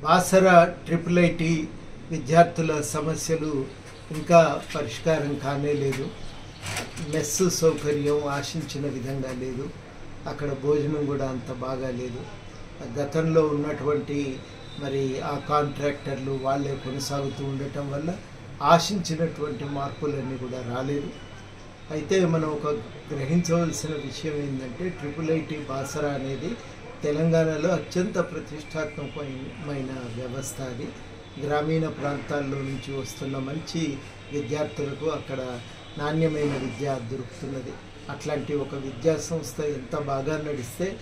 Basara triple IT విద్యార్థుల సమస్యలు ఇంకా పరిష్కారం కానే లేదు. మెస్ సౌకర్యం ఆశించిన విధంగా లేదు. అక్కడ భోజనం కూడా అంత బాగా లేదు. గతంలో ఉన్నటువంటి మరి ఆ కాంట్రాక్టర్లు వాళ్ళే కొనసాగుతూ ఉండటం వల్ల ఆశించినటువంటి మార్పులన్నీ కూడా రాలేదు. అయితే మనం ఒక గ్రహించవలసిన విషయం ఏంటంటే ట్రిపుల్ ఐటీ బాసర అనేది తెలంగాణలో అత్యంత ప్రతిష్టాత్మకమైన వ్యవస్థ. అది గ్రామీణ ప్రాంతాల్లో నుంచి వస్తున్న మంచి విద్యార్థులకు అక్కడ నాణ్యమైన విద్య దొరుకుతున్నది. అట్లాంటి ఒక విద్యా సంస్థ ఎంత బాగా నడిస్తే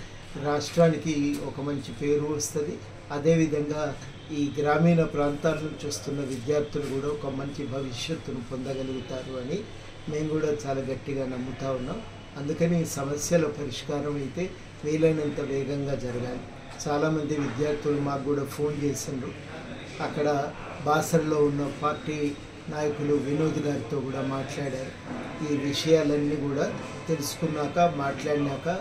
రాష్ట్రానికి ఒక మంచి పేరు వస్తుంది. అదేవిధంగా ఈ గ్రామీణ ప్రాంతాల నుంచి వస్తున్న విద్యార్థులు కూడా ఒక మంచి భవిష్యత్తును పొందగలుగుతారు అని మేము కూడా చాలా గట్టిగా నమ్ముతా ఉన్నాం. అందుకని సమస్యల పరిష్కారం అయితే వీలైనంత వేగంగా జరగాలి. చాలామంది విద్యార్థులు మాకు కూడా ఫోన్ చేసిండ్రు. అక్కడ బాసరలో ఉన్న పార్టీ నాయకులు వినోద్ గారితో కూడా మాట్లాడారు. ఈ విషయాలన్నీ కూడా తెలుసుకున్నాక మాట్లాడినాక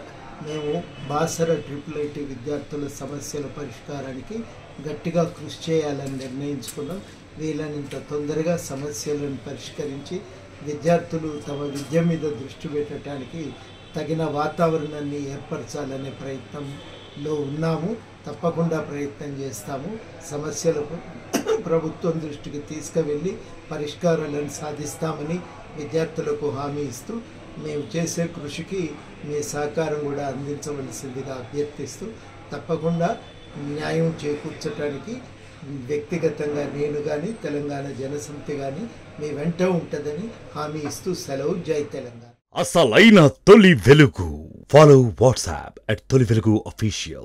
మేము బాసర ట్రిపుల్ ఐటీ విద్యార్థుల సమస్యల పరిష్కారానికి గట్టిగా కృషి చేయాలని నిర్ణయించుకున్నాం. వీలైనంత తొందరగా సమస్యలను పరిష్కరించి విద్యార్థులు తమ విద్య మీద దృష్టి పెట్టడానికి తగిన వాతావరణాన్ని ఏర్పరచాలనే ప్రయత్నంలో ఉన్నాము. తప్పకుండా ప్రయత్నం చేస్తాము. సమస్యలకు ప్రభుత్వం దృష్టికి తీసుకువెళ్ళి పరిష్కారాలను సాధిస్తామని విద్యార్థులకు హామీ ఇస్తూ మేము చేసే కృషికి మీ సహకారం కూడా అందించవలసిందిగా అభ్యర్థిస్తూ తప్పకుండా న్యాయం చేకూర్చడానికి వ్యక్తిగతంగా నేను కానీ తెలంగాణ జనసమితి కానీ మీ వెంట ఉంటుందని హామీ ఇస్తూ సెలవు. జై తెలంగాణ. అసలైన తొలి వెలుగు. ఫాలో వాట్సాప్ @తొలి వెలుగు official.